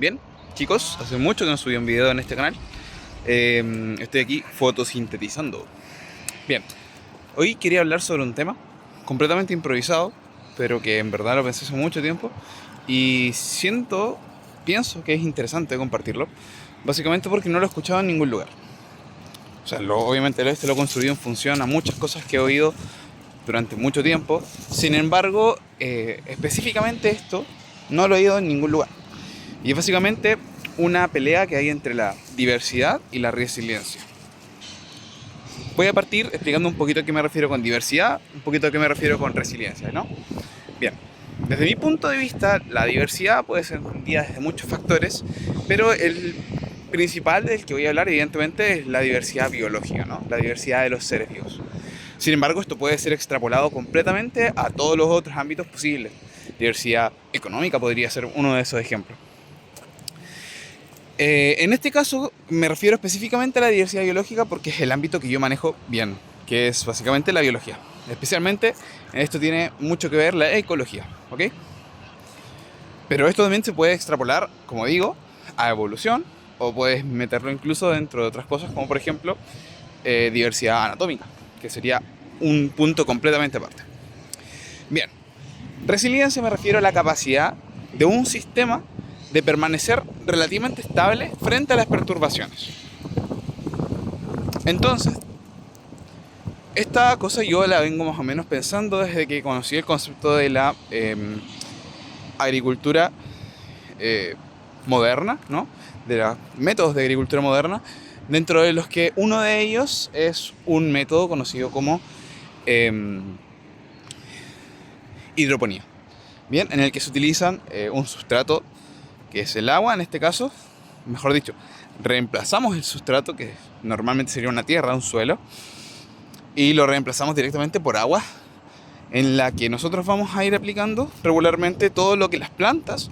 Bien, chicos, hace mucho que no subí un video en este canal. Estoy aquí fotosintetizando. Bien, hoy quería hablar sobre un tema completamente improvisado, pero que en verdad lo pensé hace mucho tiempo y pienso que es interesante compartirlo, básicamente porque no lo he escuchado en ningún lugar. O sea, obviamente lo he construido en función a muchas cosas que he oído durante mucho tiempo. Sin embargo, específicamente esto no lo he oído en ningún lugar. Y es básicamente una pelea que hay entre la diversidad y la resiliencia. Voy a partir explicando un poquito a qué me refiero con diversidad, un poquito a qué me refiero con resiliencia, ¿no? Bien, desde mi punto de vista, la diversidad puede ser entendida desde muchos factores, pero el principal del que voy a hablar, evidentemente, es la diversidad biológica, ¿no? La diversidad de los seres vivos. Sin embargo, esto puede ser extrapolado completamente a todos los otros ámbitos posibles. Diversidad económica podría ser uno de esos ejemplos. En este caso me refiero específicamente a la diversidad biológica porque es el ámbito que yo manejo bien, que es básicamente la biología. Especialmente en esto tiene mucho que ver la ecología, ¿ok? Pero esto también se puede extrapolar, como digo, a evolución, o puedes meterlo incluso dentro de otras cosas, como por ejemplo diversidad anatómica, que sería un punto completamente aparte. Bien, resiliencia me refiero a la capacidad de un sistema de permanecer relativamente estable frente a las perturbaciones. Entonces, esta cosa yo la vengo más o menos pensando desde que conocí el concepto de la agricultura moderna, ¿no? De los métodos de agricultura moderna, dentro de los que uno de ellos es un método conocido como hidroponía. Bien, en el que se utilizan un sustrato que es el agua en este caso, mejor dicho, reemplazamos el sustrato, que normalmente sería una tierra, un suelo, y lo reemplazamos directamente por agua, en la que nosotros vamos a ir aplicando regularmente todo lo que las plantas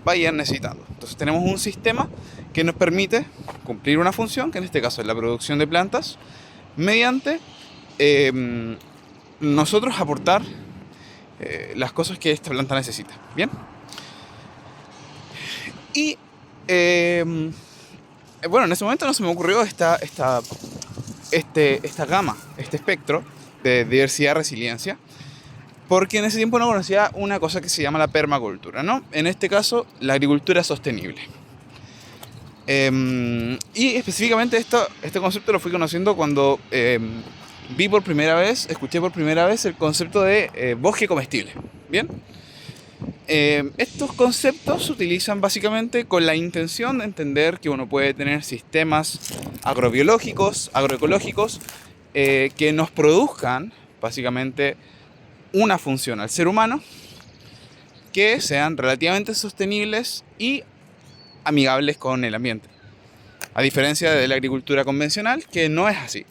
vayan necesitando. Entonces tenemos un sistema que nos permite cumplir una función, que en este caso es la producción de plantas, mediante nosotros aportar las cosas que esta planta necesita. Bien. Y bueno, en ese momento no se me ocurrió esta gama, este espectro de diversidad-resiliencia, porque en ese tiempo no conocía una cosa que se llama la permacultura, ¿no? En este caso, la agricultura sostenible. Y específicamente este concepto lo fui conociendo cuando escuché por primera vez el concepto de bosque comestible. ¿Bien? Estos conceptos se utilizan básicamente con la intención de entender que uno puede tener sistemas agrobiológicos, agroecológicos, que nos produzcan básicamente una función al ser humano, que sean relativamente sostenibles y amigables con el ambiente. A diferencia de la agricultura convencional, que no es así.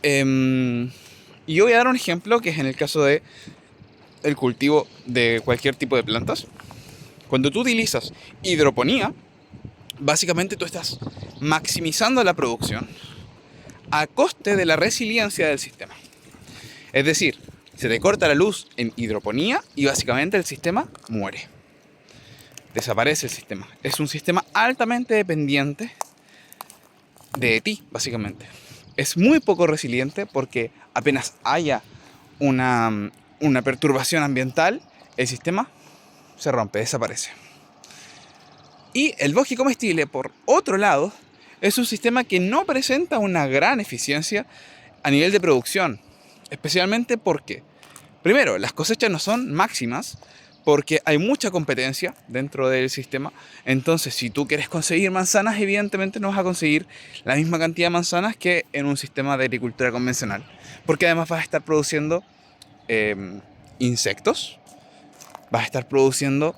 Y yo voy a dar un ejemplo que es en el caso de el cultivo de cualquier tipo de plantas. Cuando tú utilizas hidroponía, básicamente tú estás maximizando la producción a coste de la resiliencia del sistema. Es decir, se te corta la luz en hidroponía y básicamente el sistema muere. Desaparece el sistema. Es un sistema altamente dependiente de ti, básicamente. Es muy poco resiliente porque apenas haya una perturbación ambiental, el sistema se rompe, desaparece. Y el bosque comestible, por otro lado, es un sistema que no presenta una gran eficiencia a nivel de producción. Especialmente porque, primero, las cosechas no son máximas, porque hay mucha competencia dentro del sistema. Entonces, si tú quieres conseguir manzanas, evidentemente no vas a conseguir la misma cantidad de manzanas que en un sistema de agricultura convencional. Porque además vas a estar produciendo insectos, vas a estar produciendo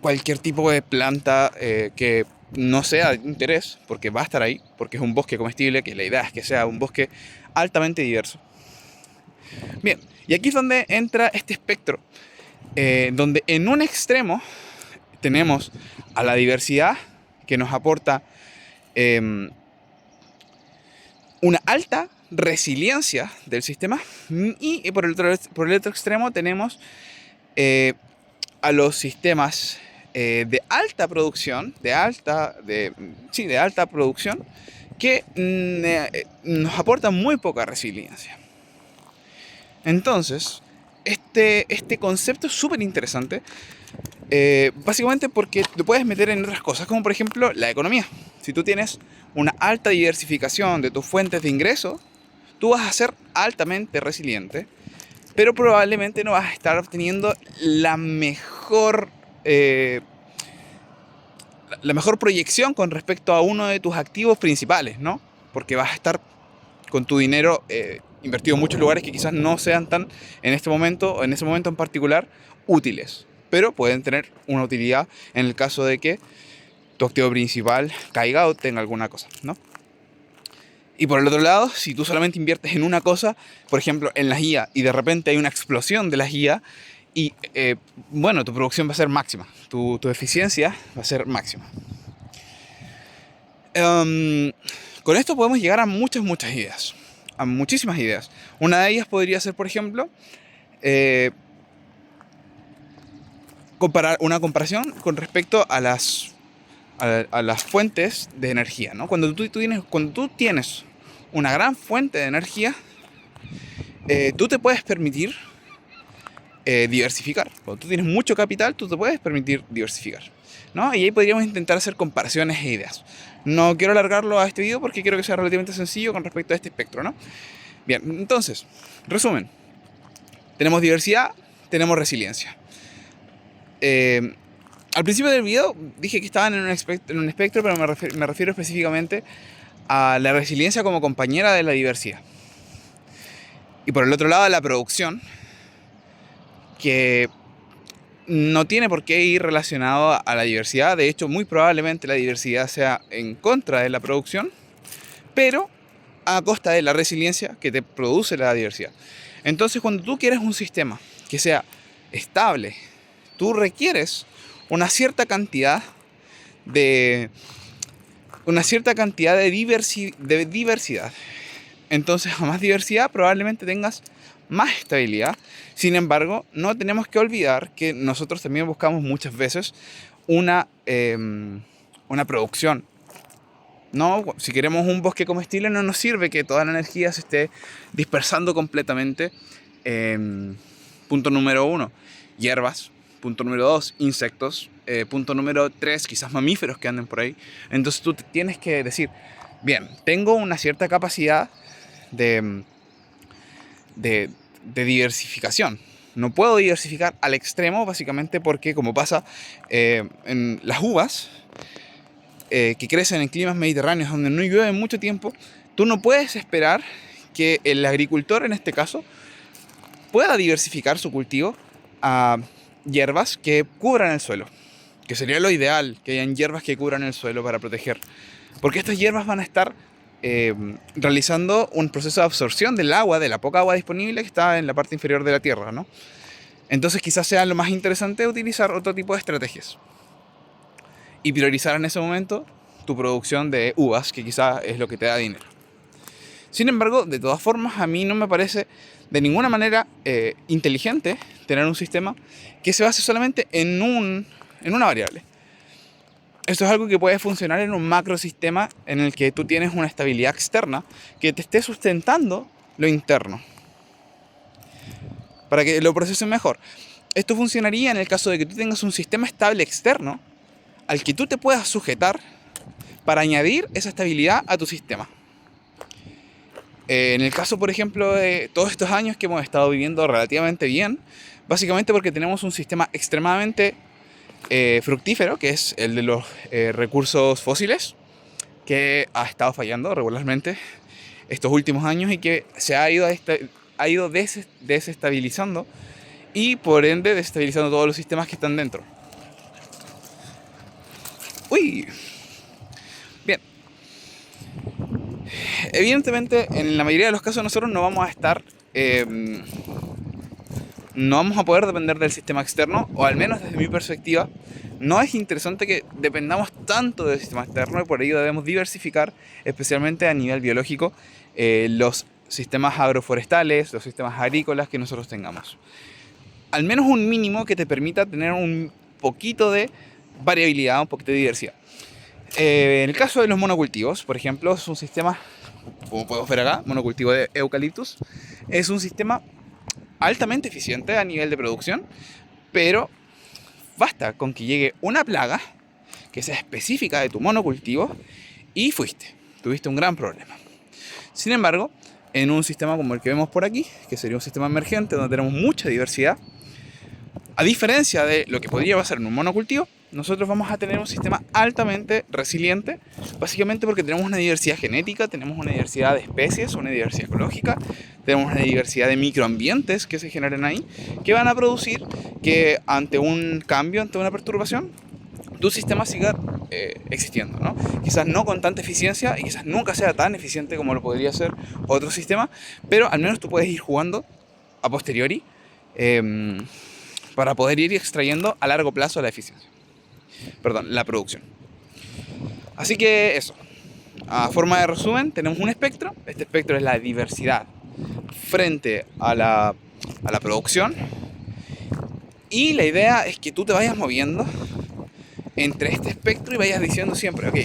cualquier tipo de planta que no sea de interés, porque va a estar ahí, porque es un bosque comestible, que la idea es que sea un bosque altamente diverso. Bien, y aquí es donde entra este espectro, donde en un extremo tenemos a la diversidad que nos aporta una alta resiliencia del sistema, y por el otro extremo tenemos a los sistemas de alta producción, de alta producción, que nos aportan muy poca resiliencia. Entonces, este concepto es súper interesante, básicamente porque lo puedes meter en otras cosas, como por ejemplo la economía. Si tú tienes una alta diversificación de tus fuentes de ingreso, tú vas a ser altamente resiliente, pero probablemente no vas a estar obteniendo la mejor proyección con respecto a uno de tus activos principales, ¿no? Porque vas a estar con tu dinero invertido en muchos lugares que quizás no sean tan, en este momento, o en ese momento en particular, útiles. Pero pueden tener una utilidad en el caso de que tu activo principal caiga o tenga alguna cosa, ¿no? Y por el otro lado, si tú solamente inviertes en una cosa, por ejemplo, en las IA, y de repente hay una explosión de las IA, y bueno, tu producción va a ser máxima, tu eficiencia va a ser máxima. Con esto podemos llegar a muchas ideas, a muchísimas ideas. Una de ellas podría ser, por ejemplo, una comparación con respecto a las fuentes de energía, ¿no? Cuando tú tienes una gran fuente de energía, tú te puedes permitir diversificar. Cuando tú tienes mucho capital, tú te puedes permitir diversificar, ¿no? Y ahí podríamos intentar hacer comparaciones e ideas. No quiero alargarlo a este video porque quiero que sea relativamente sencillo con respecto a este espectro, ¿no? Bien, entonces, resumen. Tenemos diversidad, tenemos resiliencia. Al principio del video dije que estaban en un espectro, pero me refiero específicamente a la resiliencia como compañera de la diversidad. Y por el otro lado, la producción, que no tiene por qué ir relacionado a la diversidad. De hecho, muy probablemente la diversidad sea en contra de la producción, pero a costa de la resiliencia que te produce la diversidad. Entonces, cuando tú quieres un sistema que sea estable, tú requieres una cierta cantidad de diversidad. Entonces, a más diversidad probablemente tengas más estabilidad. Sin embargo, no tenemos que olvidar que nosotros también buscamos muchas veces una producción, ¿no? Si queremos un bosque comestible, no nos sirve que toda la energía se esté dispersando completamente. Punto número 1, hierbas. Punto número 2, insectos. Punto número 3, quizás mamíferos que anden por ahí. Entonces tú tienes que decir, bien, tengo una cierta capacidad de diversificación. No puedo diversificar al extremo, básicamente porque, como pasa en las uvas, que crecen en climas mediterráneos donde no llueve mucho tiempo, tú no puedes esperar que el agricultor, en este caso, pueda diversificar su cultivo a hierbas que cubran el suelo, que sería lo ideal, que hayan hierbas que cubran el suelo para proteger, porque estas hierbas van a estar realizando un proceso de absorción del agua, de la poca agua disponible que está en la parte inferior de la tierra, ¿no? Entonces quizás sea lo más interesante utilizar otro tipo de estrategias y priorizar en ese momento tu producción de uvas, que quizás es lo que te da dinero. Sin embargo, de todas formas, a mí no me parece de ninguna manera inteligente tener un sistema que se base solamente en una variable. Esto es algo que puede funcionar en un macrosistema en el que tú tienes una estabilidad externa que te esté sustentando lo interno, para que lo procesen mejor. Esto funcionaría en el caso de que tú tengas un sistema estable externo al que tú te puedas sujetar para añadir esa estabilidad a tu sistema. En el caso, por ejemplo, de todos estos años que hemos estado viviendo relativamente bien, básicamente porque tenemos un sistema extremadamente fructífero, que es el de los recursos fósiles, que ha estado fallando regularmente estos últimos años y que se ha ido desestabilizando y por ende desestabilizando todos los sistemas que están dentro. Uy, bien. Evidentemente, en la mayoría de los casos nosotros no vamos a poder depender del sistema externo, o al menos desde mi perspectiva, no es interesante que dependamos tanto del sistema externo, y por ello debemos diversificar, especialmente a nivel biológico, los sistemas agroforestales, los sistemas agrícolas que nosotros tengamos. al menos un mínimo que te permita tener un poquito de variabilidad, un poquito de diversidad. En el caso de los monocultivos, por ejemplo, es un sistema, como podemos ver acá, monocultivo de eucaliptus, es un sistema altamente eficiente a nivel de producción, pero basta con que llegue una plaga que sea específica de tu monocultivo y tuviste un gran problema. Sin embargo, en un sistema como el que vemos por aquí, que sería un sistema emergente donde tenemos mucha diversidad, a diferencia de lo que podría pasar en un monocultivo, nosotros vamos a tener un sistema altamente resiliente, básicamente porque tenemos una diversidad genética, tenemos una diversidad de especies, una diversidad ecológica, tenemos una diversidad de microambientes que se generan ahí, que van a producir que ante un cambio, ante una perturbación, tu sistema siga existiendo, ¿no? Quizás no con tanta eficiencia y quizás nunca sea tan eficiente como lo podría ser otro sistema, pero al menos tú puedes ir jugando a posteriori para poder ir extrayendo a largo plazo la eficiencia. Perdón, la producción. Así que eso. A forma de resumen, tenemos un espectro. Este espectro es la diversidad frente a la producción. Y la idea es que tú te vayas moviendo entre este espectro y vayas diciendo siempre, ok,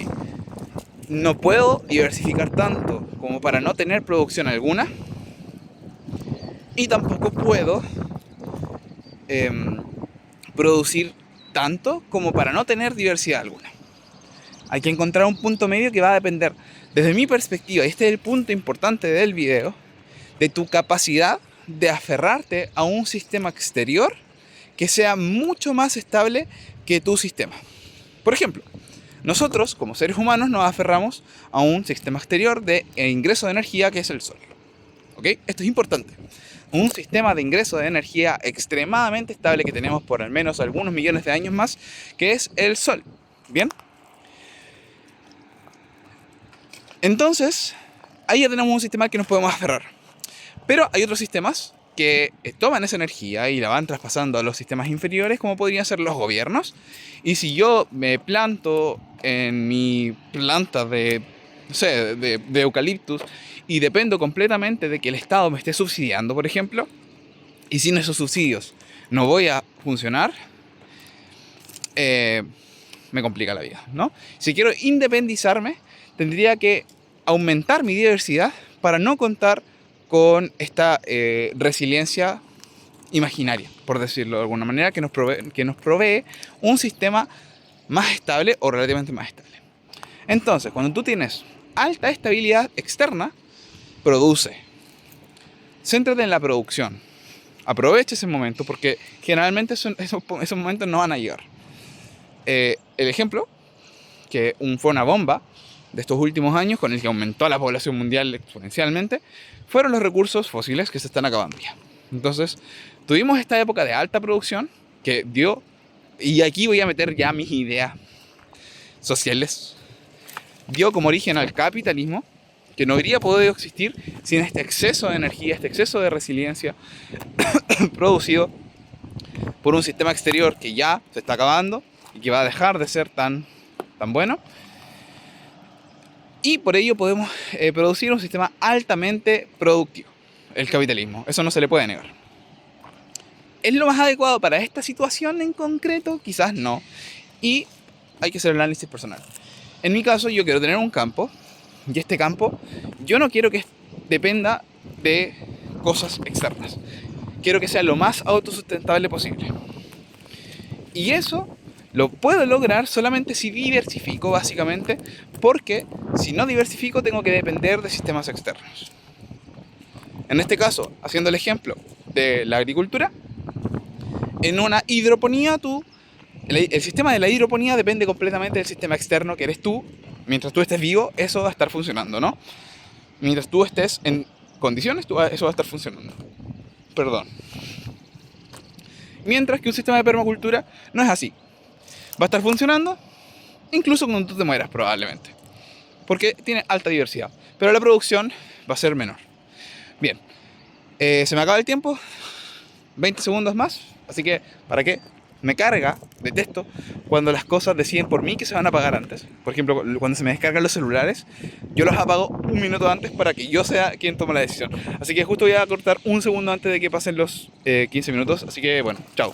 no puedo diversificar tanto como para no tener producción alguna. Y tampoco puedo producir tanto como para no tener diversidad alguna. Hay que encontrar un punto medio que va a depender, desde mi perspectiva, y este es el punto importante del video, de tu capacidad de aferrarte a un sistema exterior que sea mucho más estable que tu sistema. Por ejemplo, nosotros como seres humanos nos aferramos a un sistema exterior de ingreso de energía que es el sol. ¿Ok? Esto es importante. Un sistema de ingreso de energía extremadamente estable que tenemos por al menos algunos millones de años más, que es el sol. ¿Bien? Entonces, ahí ya tenemos un sistema al que nos podemos aferrar. Pero hay otros sistemas que toman esa energía y la van traspasando a los sistemas inferiores, como podrían ser los gobiernos. Y si yo me planto en mi planta de eucaliptus y dependo completamente de que el Estado me esté subsidiando, por ejemplo, y sin esos subsidios no voy a funcionar, me complica la vida, ¿no? Si quiero independizarme, tendría que aumentar mi diversidad para no contar con esta resiliencia imaginaria, por decirlo de alguna manera, que nos provee un sistema más estable o relativamente más estable. Entonces, cuando tú tienes alta estabilidad externa, produce. Céntrate en la producción. Aprovecha ese momento porque generalmente esos momentos no van a llegar. El ejemplo, que fue una bomba de estos últimos años con el que aumentó la población mundial exponencialmente, fueron los recursos fósiles que se están acabando ya. Entonces, tuvimos esta época de alta producción que dio, y aquí voy a meter ya mis ideas sociales, dio como origen al capitalismo, que no habría podido existir sin este exceso de energía, este exceso de resiliencia producido por un sistema exterior que ya se está acabando y que va a dejar de ser tan bueno. Y por ello podemos producir un sistema altamente productivo, el capitalismo. Eso no se le puede negar. ¿Es lo más adecuado para esta situación en concreto? Quizás no. Y hay que hacer el análisis personal. En mi caso, yo quiero tener un campo. Y este campo, yo no quiero que dependa de cosas externas. Quiero que sea lo más autosustentable posible. Y eso lo puedo lograr solamente si diversifico, básicamente, porque si no diversifico tengo que depender de sistemas externos. En este caso, haciendo el ejemplo de la agricultura, en una hidroponía el sistema de la hidroponía depende completamente del sistema externo que eres tú. Mientras tú estés vivo, eso va a estar funcionando, ¿no? Mientras tú estés en condiciones, eso va a estar funcionando. Perdón. Mientras que un sistema de permacultura no es así. Va a estar funcionando incluso cuando tú te mueras probablemente. Porque tiene alta diversidad. Pero la producción va a ser menor. Bien. Se me acaba el tiempo. 20 segundos más. Así que, ¿para qué? Me carga, detesto, cuando las cosas deciden por mí que se van a apagar antes. Por ejemplo, cuando se me descargan los celulares, yo los apago un minuto antes para que yo sea quien tome la decisión. Así que justo voy a cortar un segundo antes de que pasen los 15 minutos. Así que bueno, chao.